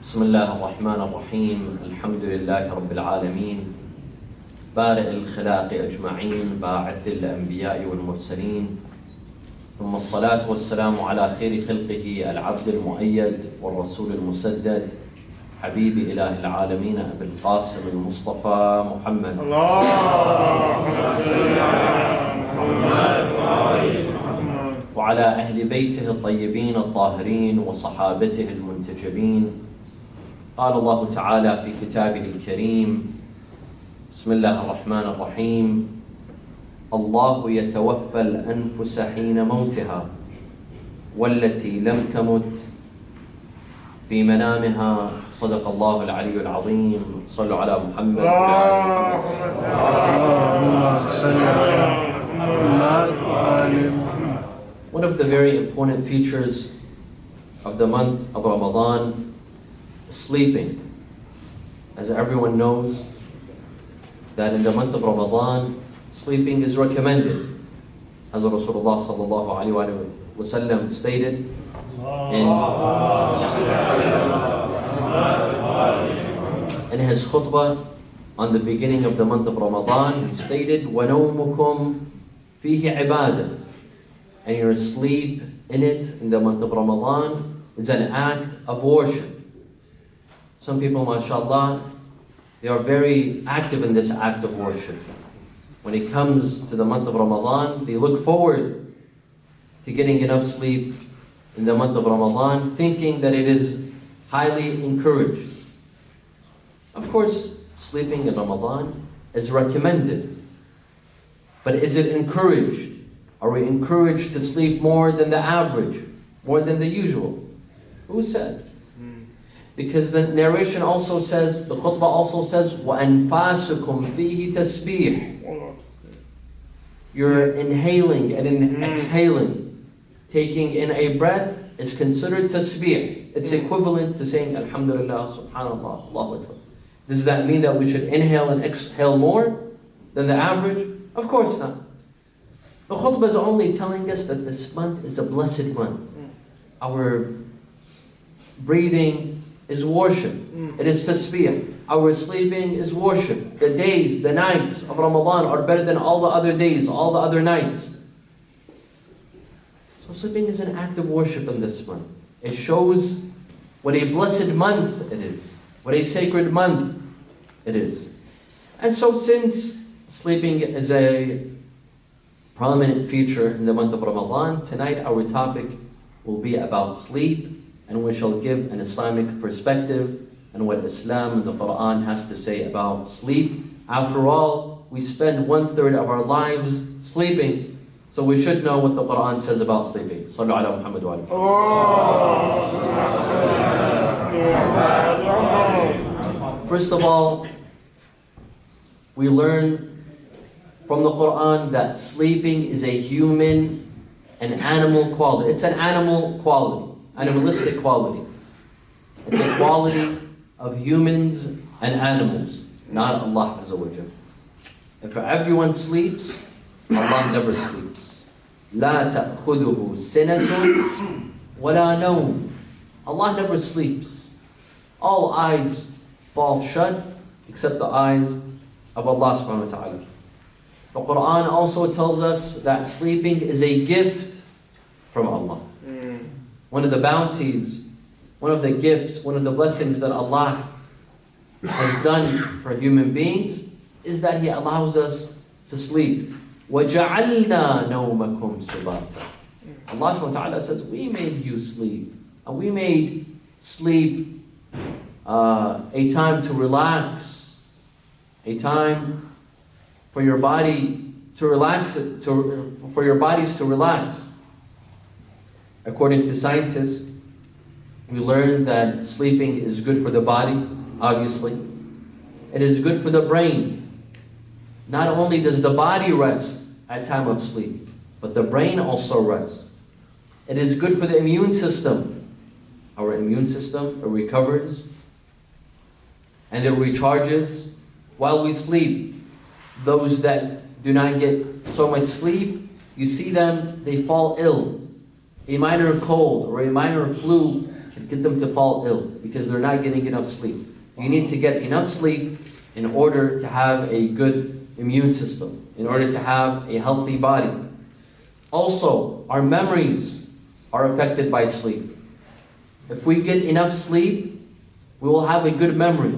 بسم الله الرحمن الرحيم الحمد لله رب العالمين بارئ الخلاق أجمعين باعث الأنبياء والمرسلين ثم الصلاة والسلام على خير خلقه العبد المؤيد والرسول المسدد حبيب إله العالمين أبي القاسم المصطفى محمد اللهم صل على محمد وعلى أهل بيته الطيبين الطاهرين وصحابته المنتجبين. قال الله تعالى في كتابه الكريم: بسم الله الرحمن الرحيم. الله يتوفى الأنفس حين موتها والتي لم تمت في منامها. صدق الله العلي العظيم. صلوا على محمد. One of the very important features of the month of Ramadan is sleeping. As everyone knows, that in the month of Ramadan, sleeping is recommended. As Rasulullah sallallahu alaihi wasallam stated in his khutbah on the beginning of the month of Ramadan, he stated, وَنَوْمُكُمْ فِيهِ عِبَادَةٌ, and your sleep in it, in the month of Ramadan, is an act of worship. Some people, mashallah, they are very active in this act of worship. When it comes to the month of Ramadan, they look forward to getting enough sleep in the month of Ramadan, thinking that it is highly encouraged. Of course, sleeping in Ramadan is recommended, but is it encouraged? Are we encouraged to sleep more than the average, more than the usual? Who said? Because the narration also says, the khutbah also says, وَأَنفَاسُكُمْ فِيهِ تَسْبِيحٌ. You're inhaling and exhaling. Taking in a breath is considered tasbih. It's equivalent to saying Alhamdulillah, Subhanallah, Allahu Akbar. Does that mean that we should inhale and exhale more than the average? Of course not. The khutbah is only telling us that this month is a blessed month. Our breathing is worship. It is tasbih. Our sleeping is worship. The days, the nights of Ramadan are better than all the other days, all the other nights. So sleeping is an act of worship in this month. It shows what a blessed month it is, what a sacred month it is. And so since sleeping is a prominent feature in the month of Ramadan, tonight our topic will be about sleep, and we shall give an Islamic perspective and what Islam and the Quran has to say about sleep. After all, we spend 1/3 of our lives sleeping, so we should know what the Quran says about sleeping. Sallu ala Muhammad wa alihi. First of all, we learn from the Quran that sleeping is a human and animal quality. It's an animal quality, animalistic quality. It's a quality of humans and animals, not Allah Azza wa Jalla. If everyone sleeps, Allah never sleeps. لا تأخذه سنة ولا نوم. Allah never sleeps. All eyes fall shut except the eyes of Allah subhanahu wa ta'ala. The Quran also tells us that sleeping is a gift from Allah. One of the bounties, one of the gifts, one of the blessings that Allah has done for human beings is that He allows us to sleep. وَجَعَلْنَا نَوْمَكُمْ سُبَاتًا. Allah subhanahu wa ta'ala says, we made you sleep. And we made sleep a time to relax, a time for your body to relax, for your bodies to relax. According to scientists, we learn that sleeping is good for the body, obviously. It is good for the brain. Not only does the body rest at time of sleep, but the brain also rests. It is good for the immune system. Our immune system recovers and it recharges while we sleep. Those that do not get so much sleep, you see them, they fall ill. A minor cold or a minor flu can get them to fall ill because they're not getting enough sleep. You need to get enough sleep in order to have a good immune system, in order to have a healthy body. Also, our memories are affected by sleep. If we get enough sleep, we will have a good memory.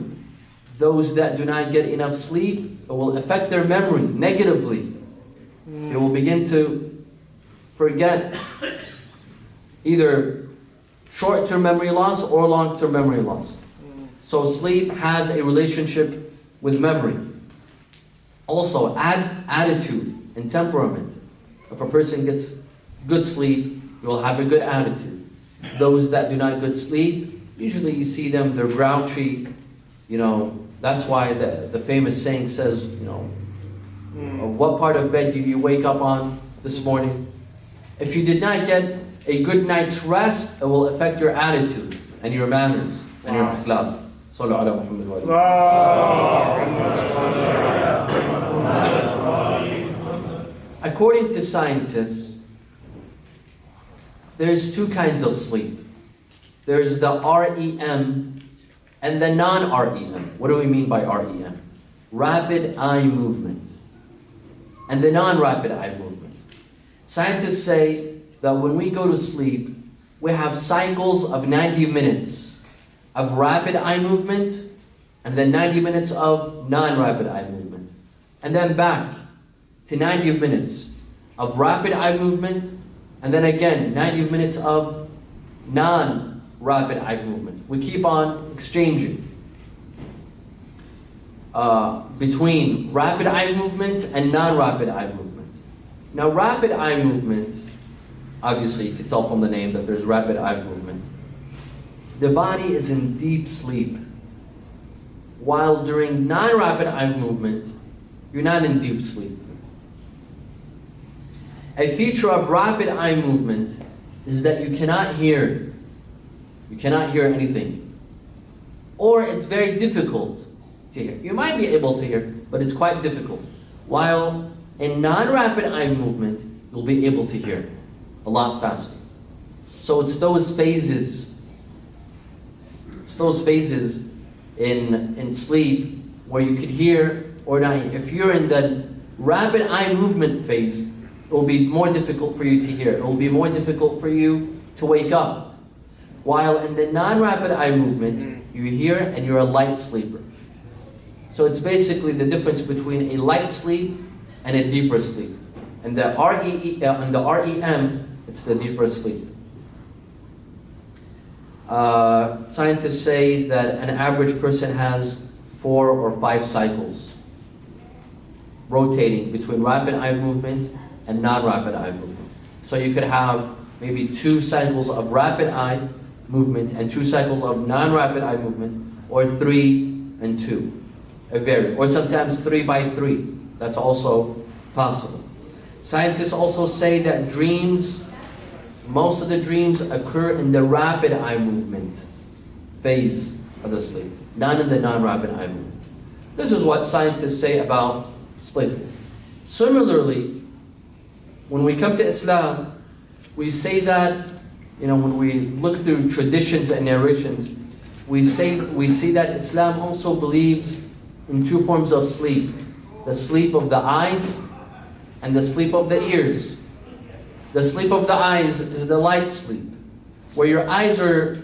Those that do not get enough sleep, it will affect their memory negatively. They will begin to forget either short-term memory loss or long-term memory loss. So sleep has a relationship with memory. Also, attitude and temperament. If a person gets good sleep, he will have a good attitude. Those that do not get sleep, usually you see them, they're grouchy. That's why the famous saying says, what part of bed did you wake up on this morning? If you did not get a good night's rest, it will affect your attitude and your manners and your akhlaq. Sallu ala Muhammad wa alihi. According to scientists, there's two kinds of sleep. There's the REM and the non-REM. What do we mean by REM? Rapid eye movement. And the non-rapid eye movement. Scientists say that when we go to sleep, we have cycles of 90 minutes of rapid eye movement and then 90 minutes of non-rapid eye movement. And then back to 90 minutes of rapid eye movement and then again 90 minutes of non-rapid eye movement. We keep on exchanging between rapid eye movement and non-rapid eye movement. Now rapid eye movement, obviously you can tell from the name that there's rapid eye movement. The body is in deep sleep. While during non-rapid eye movement, you're not in deep sleep. A feature of rapid eye movement is that you cannot hear. You cannot hear anything. Or it's very difficult to hear. You might be able to hear, but it's quite difficult. While in non-rapid eye movement, you'll be able to hear a lot faster. So it's those phases. It's those phases in sleep where you could hear or not. If you're in the rapid eye movement phase, it will be more difficult for you to hear. It will be more difficult for you to wake up. While in the non-rapid eye movement, you hear and you're a light sleeper. So it's basically the difference between a light sleep and a deeper sleep. And the REM, it's the deeper sleep. Scientists say that an average person has 4 or 5 cycles rotating between rapid eye movement and non-rapid eye movement. So you could have maybe 2 cycles of rapid eye movement and 2 cycles of non-rapid eye movement, or 3 and 2. It varies. Or sometimes 3 by 3. That's also possible. Scientists also say that dreams, most of the dreams occur in the rapid eye movement phase of the sleep, not in the non-rapid eye movement. This is what scientists say about sleep. Similarly, when we come to Islam, we say that, when we look through traditions and narrations, we see that Islam also believes in 2 forms of sleep: the sleep of the eyes and the sleep of the ears. The sleep of the eyes is the light sleep, where your eyes are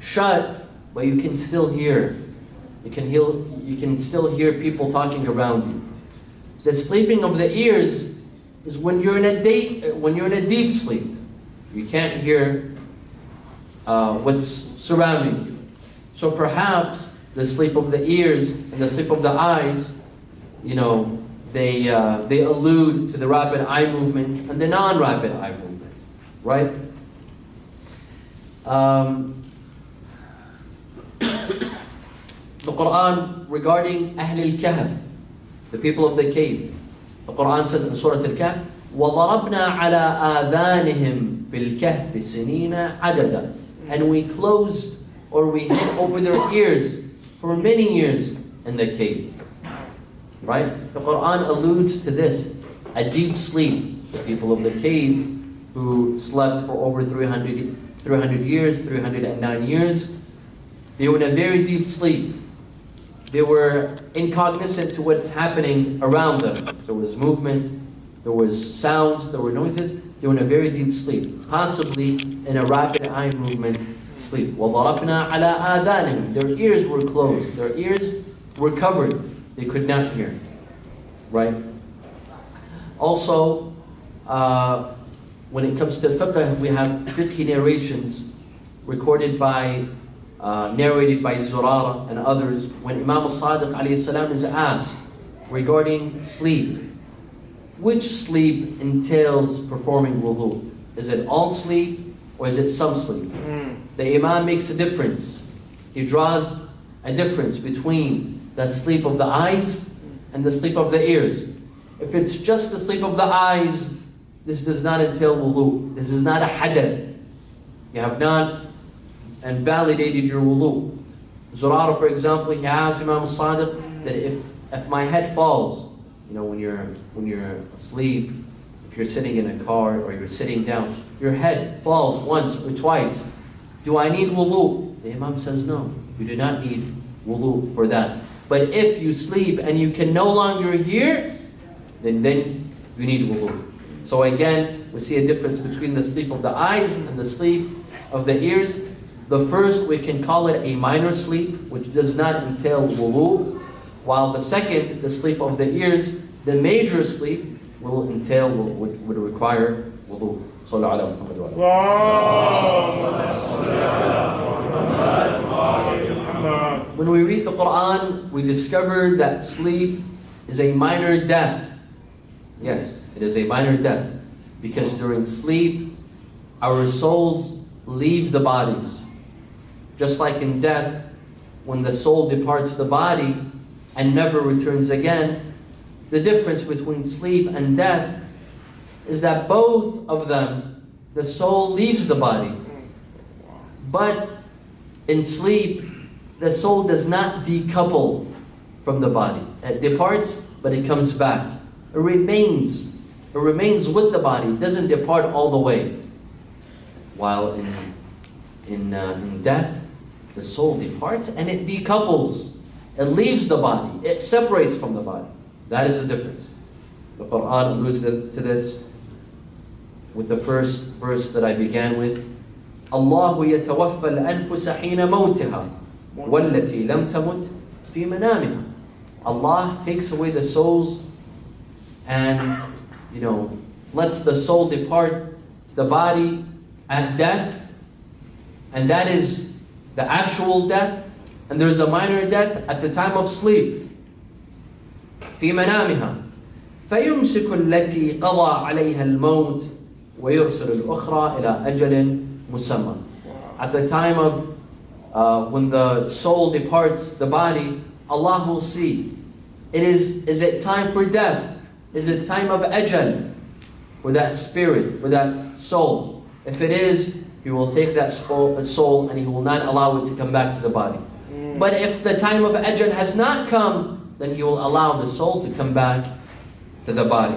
shut, but you can still hear. You can still hear people talking around you. The sleeping of the ears is when you're in a deep sleep. You can't hear what's surrounding you. So perhaps the sleep of the ears and the sleep of the eyes, they allude to the rapid eye movement and the non-rapid eye movement, right? The Quran regarding Ahl al-Kahf, the people of the cave. The Quran says in Surah Al-Kahf, وَضَرَبْنَا عَلَىٰ آذَانِهِمْ فِي الْكَهْفِ سِنِينَ عَدَدًا. And we closed or we hid over their ears for many years in the cave. Right? The Quran alludes to this, a deep sleep. The people of the cave who slept for over 300 300 years, 309 years. They were in a very deep sleep. They were incognizant to what's happening around them. There was movement, there was sounds, there were noises. They were in a very deep sleep, possibly in a rapid eye movement sleep. وَضَرَبْنَا عَلَىٰ آذَانِهِمْ. Their ears were closed. Their ears were covered. They could not hear. Right? Also, when it comes to fiqh, we have fiqh narrations recorded by, narrated by Zurara and others. When Imam al-Sadiq alayhi salam is asked regarding sleep, which sleep entails performing wudu? Is it all sleep or is it some sleep? The Imam makes a difference. He draws a difference between the sleep of the eyes and the sleep of the ears. If it's just the sleep of the eyes, this does not entail wudu. This is not a hadath. You have not invalidated your wudu. Zurara, for example, he asked Imam al-Sadiq that if my head falls, you know, when you're asleep, if you're sitting in a car or you're sitting down, your head falls once or twice. Do I need wudu? The Imam says no, you do not need wudu for that. But if you sleep and you can no longer hear, then you need wudu. So again, we see a difference between the sleep of the eyes and the sleep of the ears. The first, we can call it a minor sleep, which does not entail wudu. While the second, the sleep of the ears, the major sleep, will entail, would require wudu. Sallu ala Muhammad wa ala. When we read the Quran, we discover that sleep is a minor death. Yes, it is a minor death. Because during sleep, our souls leave the bodies. Just like in death, when the soul departs the body and never returns again, the difference between sleep and death is that both of them, the soul leaves the body. But in sleep, the soul does not decouple from the body. It departs, but it comes back. It remains with the body. It doesn't depart all the way. While in death, the soul departs and it decouples. It leaves the body. It separates from the body. That is the difference. The Quran alludes to this with the first verse that I began with. Allahu yatawaffa al-anfusa hina mawtiha wallati lam tamut fi manamiha. Allah takes away the souls and, lets the soul depart the body at death, and that is the actual death, and there's a minor death at the time of sleep. في منامها فيمسك التي قضى عليها الموت ويرسل الأخرى إلى أجل مسمى. At the time of when the soul departs the body, Allah will see, is it time for death? Is it time of ajal for that spirit, for that soul? If it is, He will take that soul and He will not allow it to come back to the body. But if the time of ajal has not come, then He will allow the soul to come back to the body.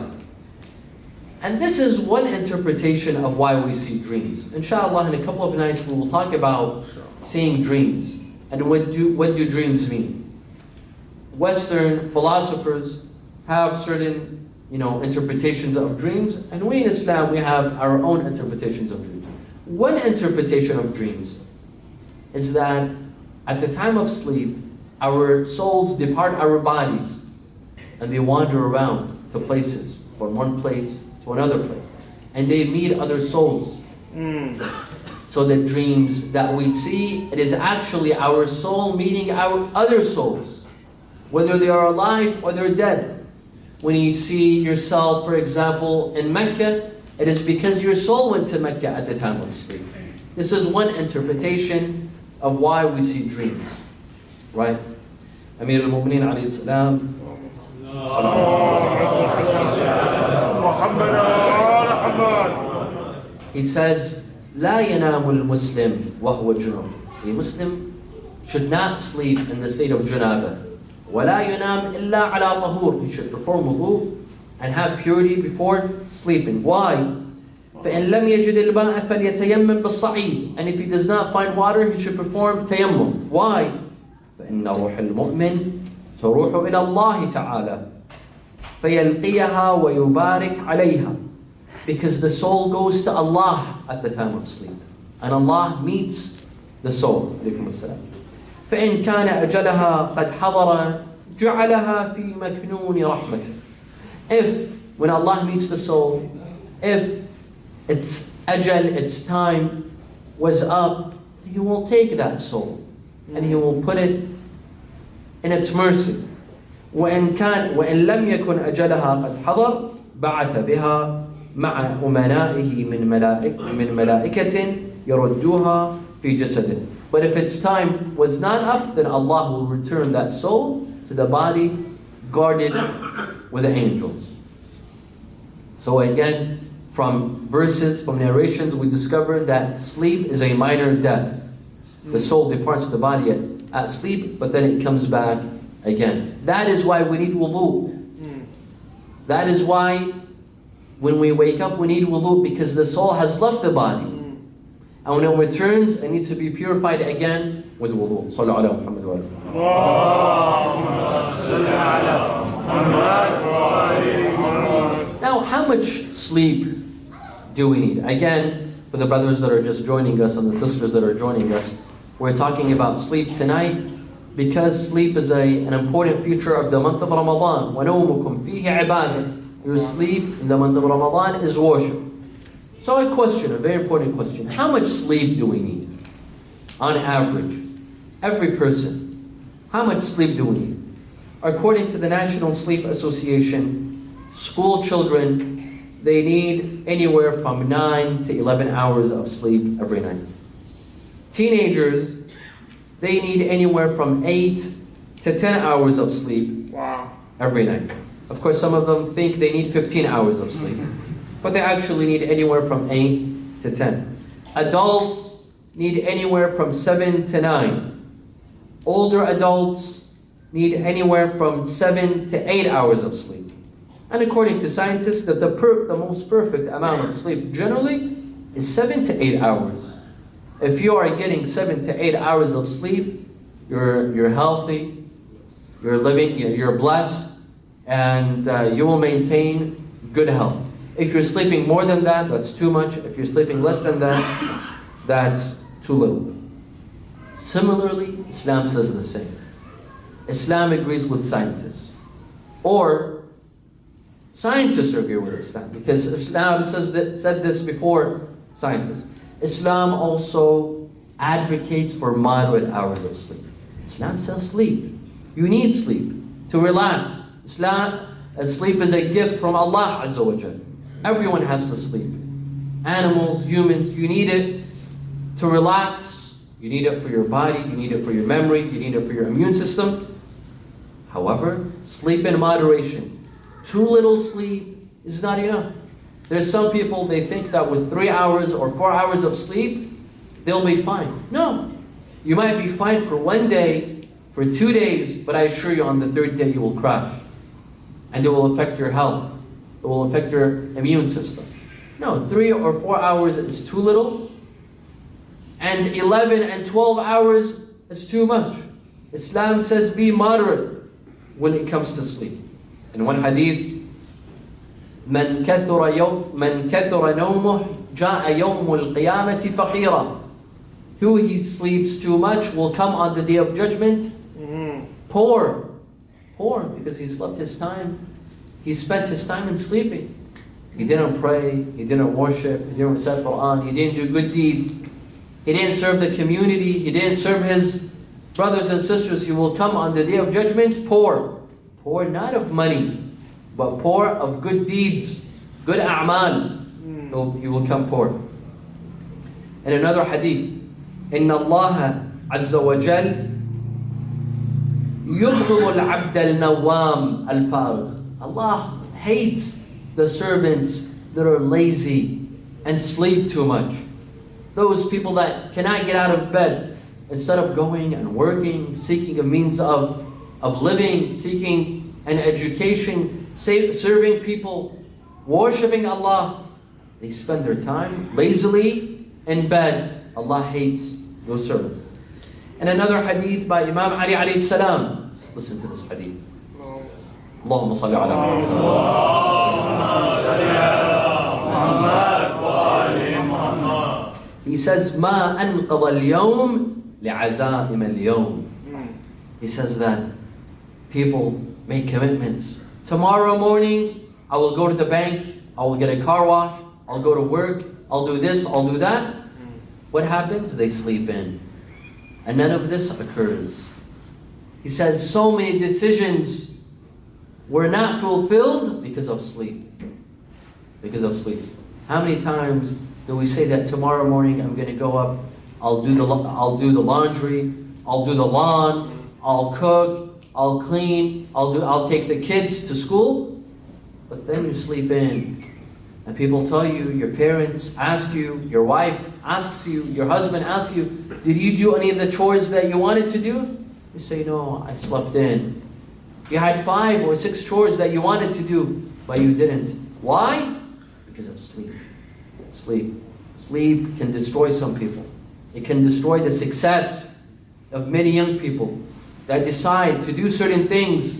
And this is one interpretation of why we see dreams. Inshallah, in a couple of nights we will talk about seeing dreams and what do dreams mean. Western philosophers have certain interpretations of dreams, and we in Islam, we have our own interpretations of dreams. One interpretation of dreams is that at the time of sleep, our souls depart our bodies and they wander around to places, from one place to another place, and they meet other souls. So the dreams that we see, it is actually our soul meeting our other souls, whether they are alive or they're dead. When you see yourself, for example, in Mecca, it is because your soul went to Mecca at the time of sleep. This is one interpretation of why we see dreams. Right? Amir al-Mu'mineen alayhi salam. He says, لا ينام المسلم وهو جنوب. A Muslim should not sleep in the state of janaba. ولا ينام إلا على طهور. He should perform wudu and have purity before sleeping. Why? فإن لم يجد الماء فليتيمم بالصعيد. And if he does not find water, he should perform tayammum. Why? فإن روح المؤمن تروح إلى الله تعالى فيلقيها ويبارك عليها. Because the soul goes to Allah at the time of sleep. And Allah meets the soul. فإن كان أجلها قد حضر جعلها في مكنون رحمته. If, when Allah meets the soul, if its ajal, its time was up, He will take that soul and He will put it in its mercy. وإن لم يكن أجلها قد حضر بعث بها مع أمنائه من ملائكة يردوها في جسده. But if its time was not up, then Allah will return that soul to the body guarded with the angels. So again, from verses, from narrations, we discover that sleep is a minor death. The soul departs the body at sleep, but then it comes back again. That is why we need wudu. That is why when we wake up we need wudu, because the soul has left the body. And when it returns, it needs to be purified again with wudu. Sallu ala Muhammad wa ala. Now, how much sleep do we need? Again, for the brothers that are just joining us and the sisters that are joining us, we're talking about sleep tonight because sleep is an important feature of the month of Ramadan. وَنَوْمُكُمْ فِيهِ عِبَادَةٌ. Your sleep in the month of Ramadan is worship. So a question, a very important question. How much sleep do we need? On average, every person, how much sleep do we need? According to the National Sleep Association, school children, they need anywhere from 9 to 11 hours of sleep every night. Teenagers, they need anywhere from 8 to 10 hours of sleep every night. Of course, some of them think they need 15 hours of sleep. But they actually need anywhere from 8 to 10. Adults need anywhere from 7 to 9. Older adults need anywhere from 7 to 8 hours of sleep. And according to scientists, that the most perfect amount of sleep generally is 7 to 8 hours. If you are getting 7 to 8 hours of sleep, you're healthy, you're living, you're blessed, and you will maintain good health. If you're sleeping more than that, that's too much. If you're sleeping less than that, that's too little. Similarly, Islam says the same. Islam agrees with scientists. Or, scientists agree with Islam, because Islam said this before scientists. Islam also advocates for moderate hours of sleep. Islam says sleep. You need sleep to relax. Sleep is a gift from Allah Azza wa Jalla. Everyone has to sleep. Animals, humans, you need it to relax. You need it for your body, you need it for your memory, you need it for your immune system. However, sleep in moderation. Too little sleep is not enough. There's some people, they think that with 3 hours or 4 hours of sleep, they'll be fine. No. You might be fine for 1 day, for 2 days, but I assure you on the 3rd day you will crash. And it will affect your health. It will affect your immune system. No, 3 or 4 hours is too little. And 11 and 12 hours is too much. Islam says be moderate when it comes to sleep. In one hadith, من كثر نومه جاء يوم القيامة فقيرا. Who sleeps too much will come on the day of judgment poor. Poor because he slept his time. He spent his time in sleeping. He didn't pray, he didn't worship, he didn't recite Quran, he didn't do good deeds. He didn't serve the community, he didn't serve his brothers and sisters. He will come on the day of judgment poor. Poor not of money, but poor of good deeds, good a'mal. He will come poor. In another hadith, إِنَّ اللَّهَ عَزَّ وَجَلَّ يُبْغِضُ الْعَبْدَ النَّوَّامَ الْفَارِغ. Allah hates the servants that are lazy and sleep too much. Those people that cannot get out of bed, instead of going and working, seeking a means of living, seeking an education, serving people, worshipping Allah, They spend their time lazily in bed. Allah hates those servants. And another hadith by Imam Ali alayhi salam. Listen to this hadith. Allahumma salli ala Muhammad. He says, ما أنقض اليوم لعزائم اليوم. He says that people make commitments. Tomorrow morning, I will go to the bank, I will get a car wash, I'll go to work, I'll do this, I'll do that. What happens? They sleep in. And none of this occurs. He says so many decisions were not fulfilled because of sleep. Because of sleep. How many times do we say that tomorrow morning I'm going to go up, I'll do the laundry, I'll do the lawn, I'll cook, I'll clean, I'll take the kids to school, but then you sleep in. And people tell you, your parents ask you, your wife asks you, your husband asks you, did you do any of the chores that you wanted to do? You say, no, I slept in. You had 5 or 6 chores that you wanted to do, but you didn't. Why? Because of sleep. Sleep. Sleep can destroy some people. It can destroy the success of many young people that decide to do certain things,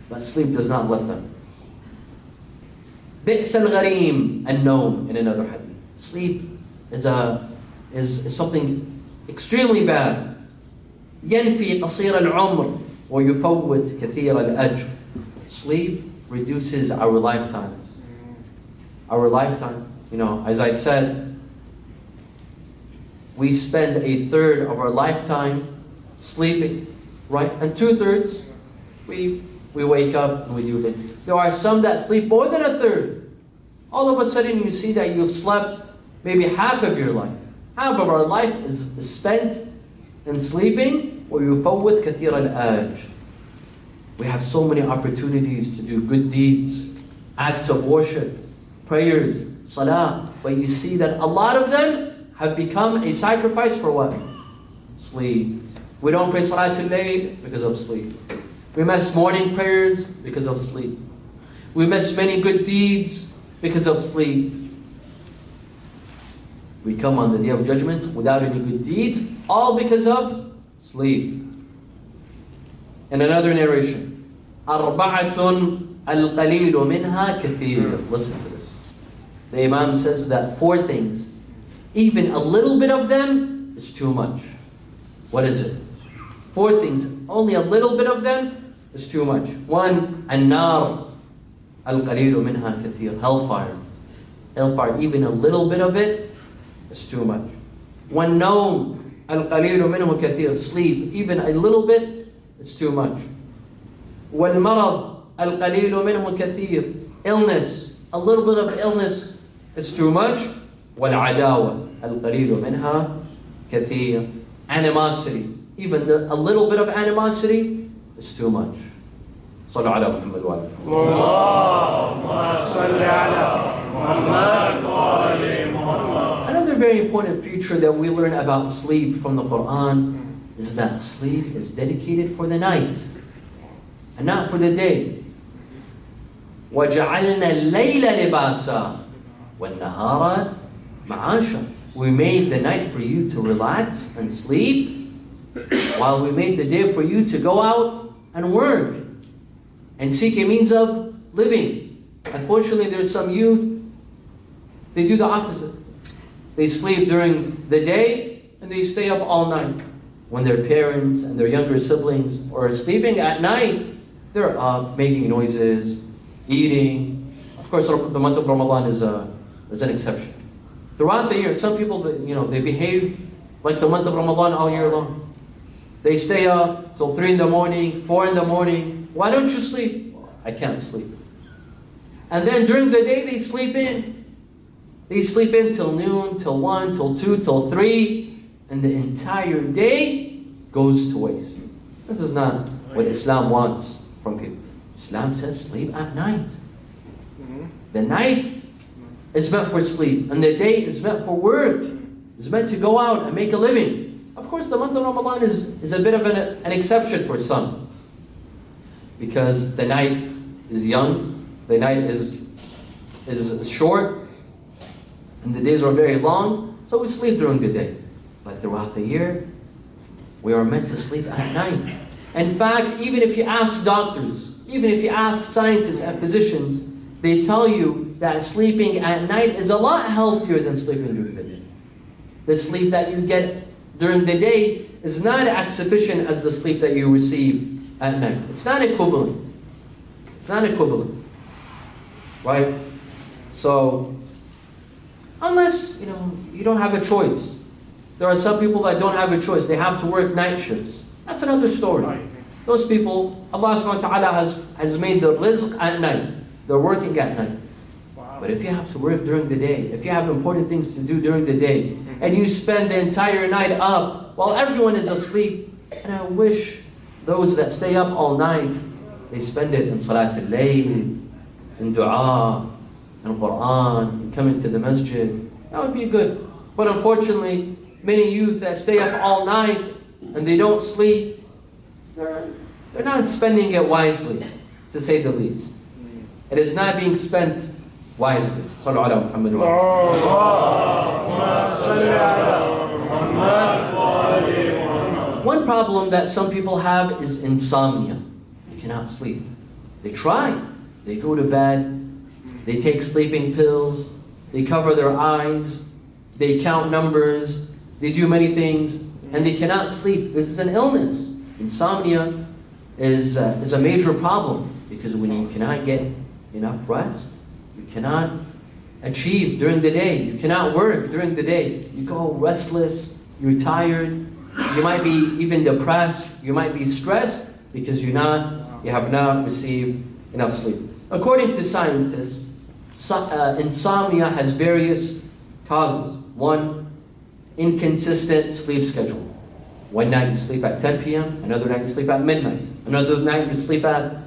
but sleep does not let them. بئس الغريم النوم, in another hadith. Sleep is something extremely bad. ينفي قصير العمر ويفوت كثير الأجر. Sleep reduces our lifetimes. Our lifetime, as I said, we spend 1/3 of our lifetime sleeping, right? And 2/3, we wake up and we do this. There are some that sleep more than 1/3. All of a sudden you see that you've slept maybe half of your life. Half of our life is spent in sleeping. وَيُفَوِّتْ كَثِيرَ الْأَجْرِ. We have so many opportunities to do good deeds, acts of worship, prayers, salah, but you see that a lot of them have become a sacrifice for what? Sleep. We don't pray Salatul Layl because of sleep. We miss morning prayers because of sleep. We miss many good deeds because of sleep. We come on the Day of Judgment without any good deeds, all because of sleep. In another narration, أَرْبَعَةٌ الْقَلِيلُ مِنْهَا كَثِيرٌ. Listen to this. The Imam says that 4 things, even a little bit of them is too much. What is it? 4 things, only a little bit of them is too much. 1, النار القليل منها كثير. Hellfire. Hellfire, even a little bit of it is too much. وَالنَّوْمُ القليل منه كثير. Sleep, even a little bit is too much. وَالْمَرَض القليل منه كثير. Illness, a little bit of illness is too much. وَالْعَدَاوَةُ القليل منها كثير. Animosity, even a little bit of animosity is too much. صلوا على محمد وآله. اللهم صل على محمد وآل محمد. Another very important feature that we learn about sleep from the Quran is that sleep is dedicated for the night and not for the day. وَجَعَلْنَا اللَّيْلَ لِبَاسًا وَالنَّهَارَ مَعَاشًا. We made the night for you to relax and sleep, while we made the day for you to go out and work and seek a means of living. Unfortunately, there's some youth, they do the opposite. They sleep during the day and they stay up all night. When their parents and their younger siblings are sleeping at night, they're up making noises, eating. Of course, the month of Ramadan is an exception. Throughout the year, some people, they behave like the month of Ramadan all year long. They stay up till 3 in the morning, 4 in the morning. Why don't you sleep? I can't sleep. And then during the day, they sleep in. They sleep in till noon, till 1, till 2, till 3. And the entire day goes to waste. This is not what Islam wants from people. Islam says sleep at night. The night is meant for sleep, and the day is meant for work. It's meant to go out and make a living. Of course, the month of Ramadan is a bit of an exception for some, because the night is young, the night is short, And the days are very long, so we sleep during the day. But throughout the year, we are meant to sleep at night. In fact, even if you ask doctors, even if you ask scientists and physicians, they tell you that sleeping at night is a lot healthier than sleeping during the day. The sleep that you get during the day is not as sufficient as the sleep that you receive at night. It's not equivalent. It's not equivalent. Right? So, unless, you don't have a choice. There are some people that don't have a choice. They have to work night shifts. That's another story. Those people, Allah subhanahu wa ta'ala has made the rizq at night. They're working at night. But if you have to work during the day, if you have important things to do during the day, and you spend the entire night up while everyone is asleep, and I wish those that stay up all night, they spend it in Salat al-Layl, in Dua, in Quran, in coming to the masjid. That would be good. But unfortunately, many youth that stay up all night and they don't sleep, they're not spending it wisely, to say the least. It is not being spent wisely. Sallu ala Muhammad wa alihi. One problem that some people have is insomnia. They cannot sleep. They try. They go to bed. They take sleeping pills. They cover their eyes. They count numbers. They do many things. And they cannot sleep. This is an illness. Insomnia is a major problem. Because when you cannot get enough rest, you cannot achieve during the day. You cannot work during the day. You go restless. You're tired. You might be even depressed. You might be stressed because you have not received enough sleep. According to scientists, insomnia has various causes. One, inconsistent sleep schedule. One night you sleep at 10 p.m., another night you sleep at midnight, another night you sleep at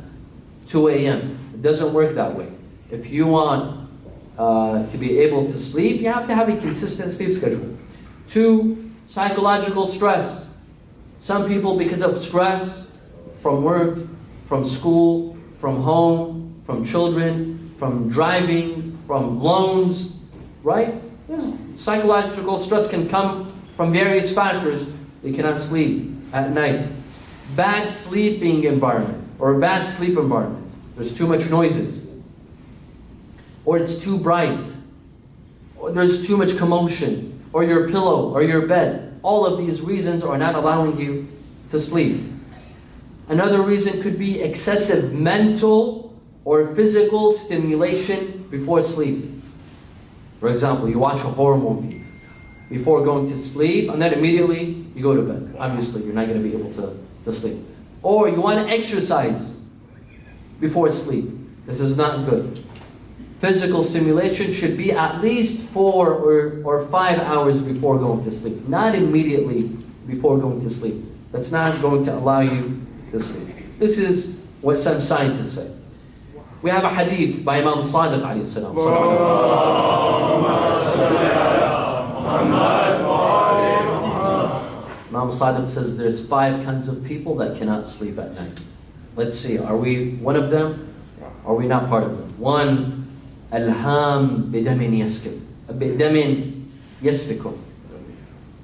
2 a.m. It doesn't work that way. If you want to be able to sleep, you have to have a consistent sleep schedule. Two, psychological stress. Some people, because of stress from work, from school, from home, from children, from driving, from loans, right? Psychological stress can come from various factors. They cannot sleep at night. Bad sleeping environment or bad sleep environment. There's too much noises. Or it's too bright. Or there's too much commotion. Or your pillow or your bed. All of these reasons are not allowing you to sleep. Another reason could be excessive mental or physical stimulation before sleep. For example, you watch a horror movie before going to sleep, and then immediately you go to bed. Obviously, you're not going to be able to sleep. Or you want to exercise before sleep. This is not good. Physical stimulation should be at least 4 or 5 hours before going to sleep, not immediately before going to sleep. That's not going to allow you to sleep. This is what some scientists say. We have a hadith by Imam Sadiq alayhi salam. Imam Sadiq says there's 5 kinds of people that cannot sleep at night. Let's see, are we one of them? Are we not part of them? 1, Alham bidamin yaskif. Bidamin yasfikum.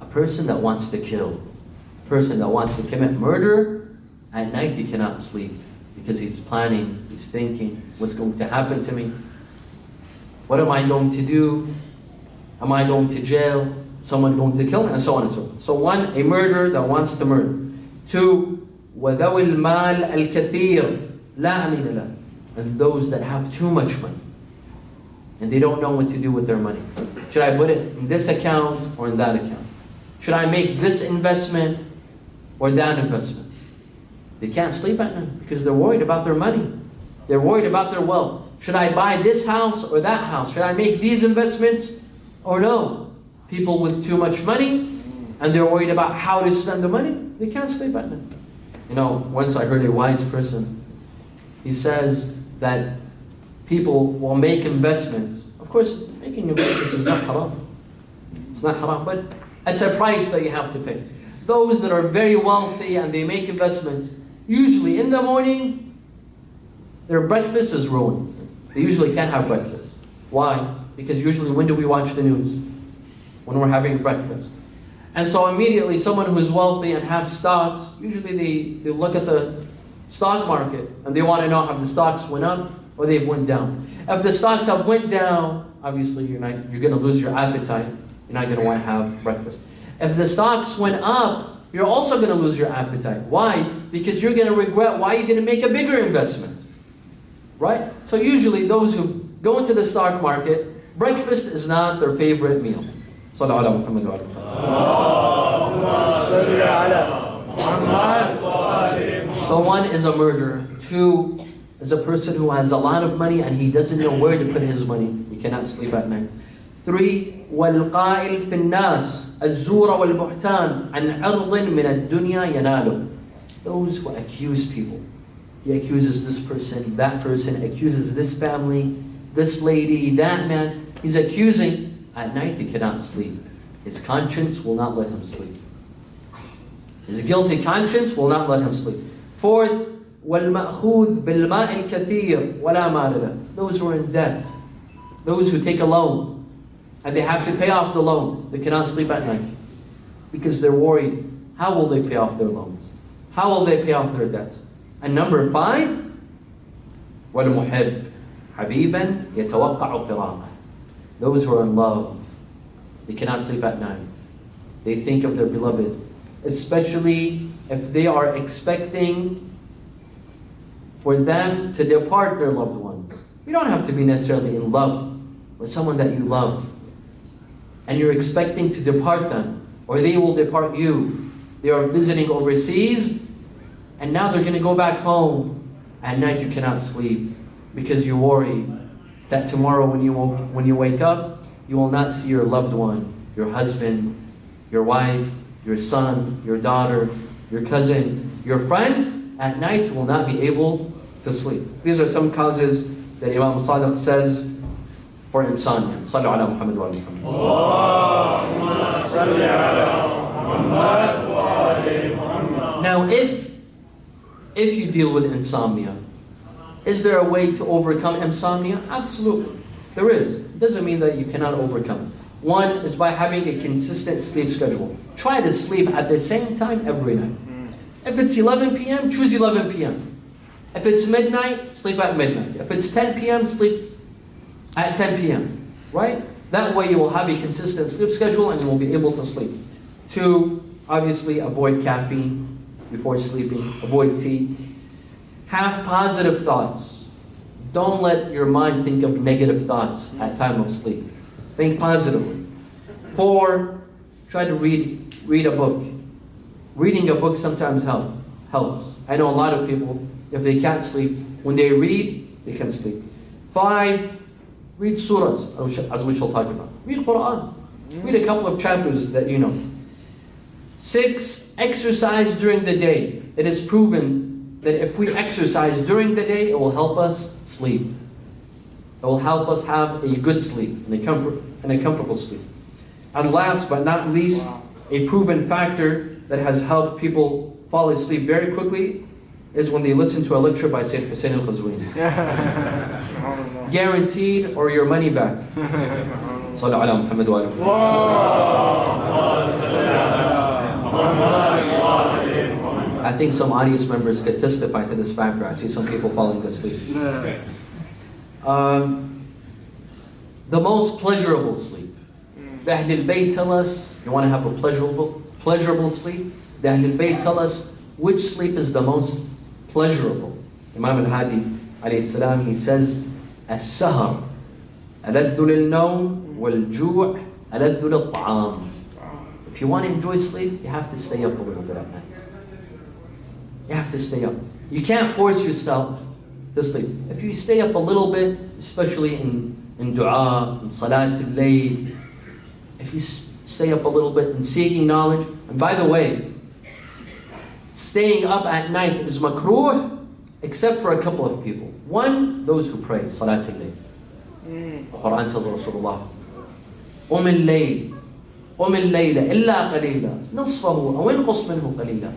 A person that wants to kill. A person that wants to commit murder. At night he cannot sleep because he's planning, he's thinking, what's going to happen to me? What am I going to do? Am I going to jail? Someone going to kill me? And so on and so on. So 1, a murderer that wants to murder. 2, وَذَوِ الْمَالِ الْكَثِيرِ لَا أَمِينَ لَهُ. And those that have too much money. And they don't know what to do with their money. Should I put it in this account or in that account? Should I make this investment or that investment? They can't sleep at night because they're worried about their money. They're worried about their wealth. Should I buy this house or that house? Should I make these investments or no? People with too much money and they're worried about how to spend the money, they can't sleep at night. Once I heard a wise person, he says that people will make investments. Of course, making investments is not haram. It's not haram, but it's a price that you have to pay. Those that are very wealthy and they make investments, usually in the morning, their breakfast is ruined. They usually can't have breakfast. Why? Because usually when do we watch the news? When we're having breakfast. And so immediately someone who's wealthy and have stocks, usually they look at the stock market and they want to know have the stocks went up or they've went down. If the stocks have went down, obviously you're going to lose your appetite. You're not going to want to have breakfast. If the stocks went up, you're also going to lose your appetite. Why? Because you're going to regret why you didn't make a bigger investment. Right? So usually those who go into the stock market, breakfast is not their favorite meal. Sallallahu ala Muhammad wa ala. So one is a murderer. Two is a person who has a lot of money and he doesn't know where to put his money. He cannot sleep at night. Three, وَالْقَائِلْ فِي النَّاسِ الزُّورَ وَالْبُحْتَانِ عَنْ عَرْضٍ مِنَ الدُّنْيا يَنَالُ. Those who accuse people. He accuses this person, that person, accuses this family, this lady, that man. He's accusing. At night he cannot sleep. His conscience will not let him sleep. His guilty conscience will not let him sleep. Fourth, وَالْمَأْخُوذ بِالْمَاءِ الْكَثِيرِ وَلَا مَالَ لَهُ. Those who are in debt. Those who take a loan. And they have to pay off the loan. They cannot sleep at night. Because they're worried. How will they pay off their loans? How will they pay off their debts? And number 5, وَالْمُحِبْ حَبِيبًا يَتَوَقَّعُ فِرَاقًا. Those who are in love, they cannot sleep at night. They think of their beloved. Especially if they are expecting for them to depart their loved ones. You don't have to be necessarily in love with someone that you love. And you're expecting to depart them. Or they will depart you. They are visiting overseas. And now they're going to go back home. At night you cannot sleep. Because you worry that tomorrow when you wake up, you will not see your loved one, your husband, your wife, your son, your daughter, your cousin, your friend. At night you will not be able to sleep. These are some causes that Imam Sadiq says for insomnia. Sallu ala Muhammad wa Muhammad. Now if you deal with insomnia, is there a way to overcome insomnia? Absolutely. There is. It doesn't mean that you cannot overcome it. One is by having a consistent sleep schedule. Try to sleep at the same time every night. If it's 11 p.m., choose 11 p.m. If it's midnight, sleep at midnight. If it's 10 p.m., sleep at 10 p.m. Right? That way you will have a consistent sleep schedule and you will be able to sleep. 2, obviously avoid caffeine before sleeping. Avoid tea. Have positive thoughts. Don't let your mind think of negative thoughts at time of sleep. Think positively. 4, try to read a book. Reading a book sometimes helps. I know a lot of people, if they can't sleep, when they read, they can sleep. 5, read surahs, as we shall talk about. Read Quran. Read a couple of chapters that you know. 6, exercise during the day. It is proven that if we exercise during the day, it will help us sleep. It will help us have a good sleep and a comfortable sleep. And last but not least, a proven factor that has helped people fall asleep very quickly is when they listen to a lecture by Sayyid Hossein al Qazwini. Guaranteed or your money back. Sallu ala Muhammad wa ala. I think some audience members could testify to this factor. I see some people falling asleep. The most pleasurable sleep. The Ahlul Bayt tell us, you want to have a pleasurable sleep? The Ahlul Bayt tell us which sleep is the most pleasurable. Imam al-Hadi alayhi salam, he says, As-sahar aladdu lil-nawm wal-ju' aladdu lil-ta'am. If you want to enjoy sleep, you have to stay up a little bit at night. You have to stay up. You can't force yourself to sleep. If you stay up a little bit, especially in dua, in salat al-layl, if you stay up a little bit in seeking knowledge, and by the way, staying up at night is makruh, except for a couple of people. One, those who pray, salat al-layl. The Quran tells Rasulullah, قُمِ اللَّيْلِ إِلَّا قَلِيلًا نِصْفَهُ أَوْ انْقُصْ مِنْهُ قَلِيلًا.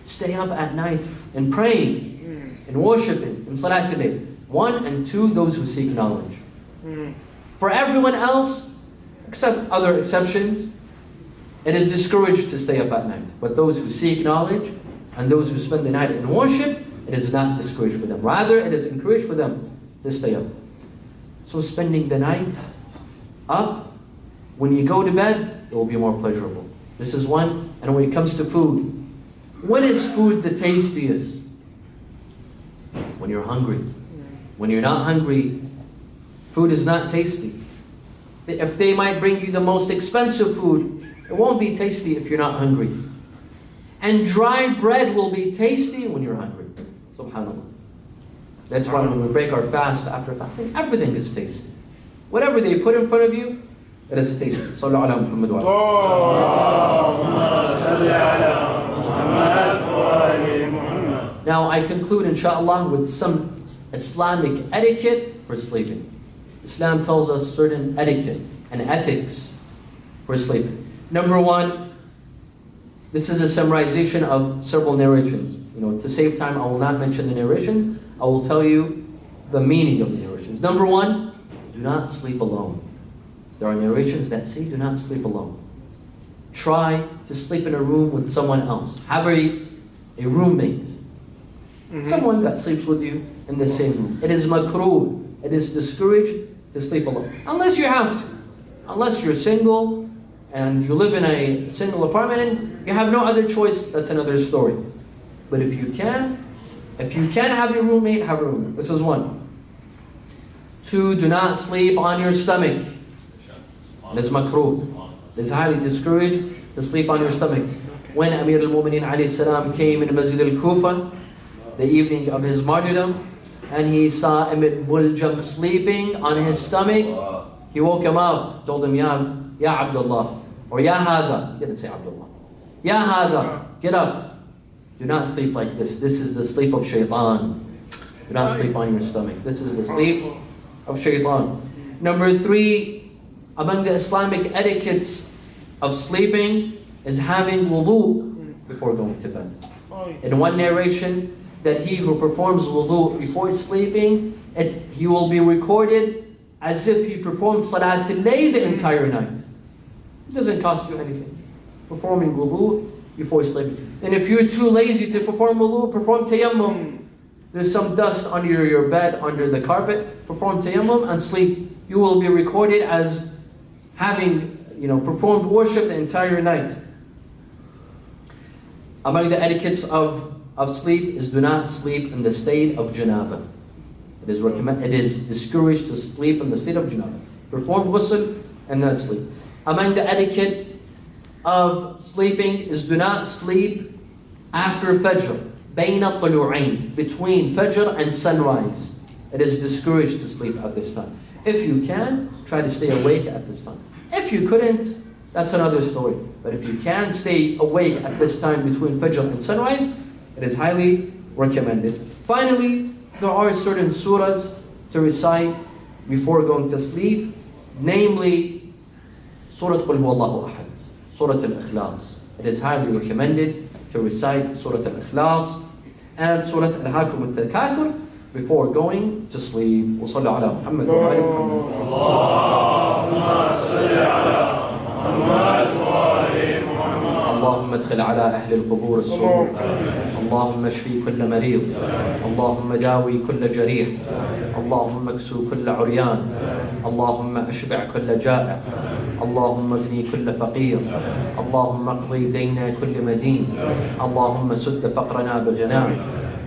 Stay up at night and praying and worshiping in salat al-layl. 1 and 2, those who seek knowledge. For everyone else, except other exceptions, it is discouraged to stay up at night. But those who seek knowledge and those who spend the night in worship, it is not discouraged for them. Rather, it is encouraged for them to stay up. So spending the night up, when you go to bed, it will be more pleasurable. This is one. And when it comes to food, when is food the tastiest? When you're hungry. When you're not hungry, food is not tasty. If they might bring you the most expensive food, it won't be tasty if you're not hungry. And dry bread will be tasty when you're hungry. SubhanAllah. That's why when we break our fast after fasting, everything is tasty. Whatever they put in front of you, it is tasty. Sallu ala Muhammad wa ala. Now I conclude inshallah with some Islamic etiquette for sleeping. Islam tells us certain etiquette and ethics for sleeping. Number one, this is a summarization of several narrations. To save time, I will not mention the narrations. I will tell you the meaning of the narrations. Number one, do not sleep alone. There are narrations that say do not sleep alone. Try to sleep in a room with someone else. Have a roommate. Someone that sleeps with you in the same room. It is makruh. It is discouraged to sleep alone. Unless you have to. Unless you're single and you live in a single apartment and you have no other choice, that's another story. But if you can have your roommate, have a roommate. This is one. Two, do not sleep on your stomach. It is makruh. It is highly discouraged to sleep on your stomach. When Amir al-Mu'mineen alayhi salam came in Masjid al-Kufa, the evening of his martyrdom, and he saw Ibn Muljam sleeping on his stomach, he woke him up, told him, Ya Abdullah, or Ya Hada. He didn't say Abdullah. Ya Hada, get up. Do not sleep like this. This is the sleep of shaitan. Do not sleep on your stomach. This is the sleep of shaitan. Number three, among the Islamic etiquettes of sleeping is having wudu before going to bed. In one narration, that he who performs wudu before sleeping, he will be recorded as if he performed salat al-layl the entire night. It doesn't cost you anything. Performing wudu before sleeping. And if you're too lazy to perform wudu, perform tayammum. There's some dust under your bed, under the carpet. Perform tayammum and sleep. You will be recorded as having, performed worship the entire night. Among the etiquettes of sleep is do not sleep in the state of janaba. It is discouraged to sleep in the state of janaba. Perform ghusl and then sleep. Among the etiquette of sleeping is do not sleep after fajr. بين الطلوعين, between fajr and sunrise. It is discouraged to sleep at this time. If you can, try to stay awake at this time. If you couldn't, that's another story. But if you can stay awake at this time between fajr and sunrise, it is highly recommended. Finally, there are certain surahs to recite before going to sleep, namely Surah Qul Huwallahu Ahad, Surah Al-Ikhlas. It is highly recommended to recite Surah Al-Ikhlas and Surah Al-Hakum Al-Takathur before going to sleep. Wa sallu ala Muhammad wa ali Muhammad. Allahumma salli ala Muhammad wa ali Muhammad. اللهم ادخل على أهل القبور السرور. اللهم اشفي كل مريض. اللهم داوي كل جريح. اللهم اكسو كل عريان. اللهم اشبع كل جائع. اللهم اغني كل فقير. اللهم اقضي دين كل مدين. اللهم سد فقرنا بغناك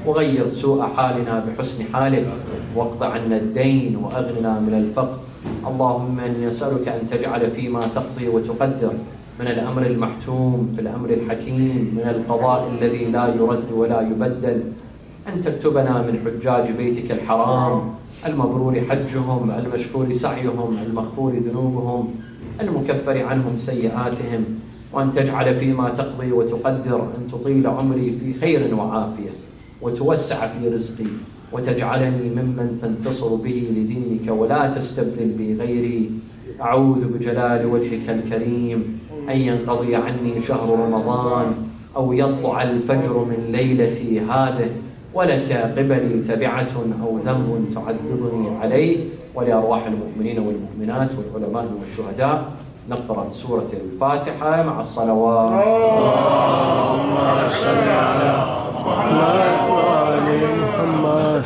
وغير سوء حالنا بحسن حالك واقض عنا الدين واغننا من الفقر. اللهم اني اسالك ان تجعل فيما تقضي وتقدر من الأمر المحتوم في الأمر الحكيم، من القضاء الذي لا يرد ولا يبدل، أن تكتبنا من حجاج بيتك الحرام المبرور حجهم، المشكور سعيهم، المغفور ذنوبهم، المكفر عنهم سيئاتهم، وأن تجعل فيما تقضي وتقدر أن تطيل عمري في خير وعافية وتوسع في رزقي وتجعلني ممن تنتصر به لدينك ولا تستبدل بي غيري. أعوذ بجلال وجهك الكريم أن ينقضي عني شهر رمضان أو يطلع الفجر من ليلتي هذه ولك قبلي تبعة أو ذنب تعذبني عليه، ولأرواح المؤمنين والمؤمنات والعلماء والشهداء. نقرأ سورة الفاتحة مع الصلوات. اللهم صل على محمد وآل محمد.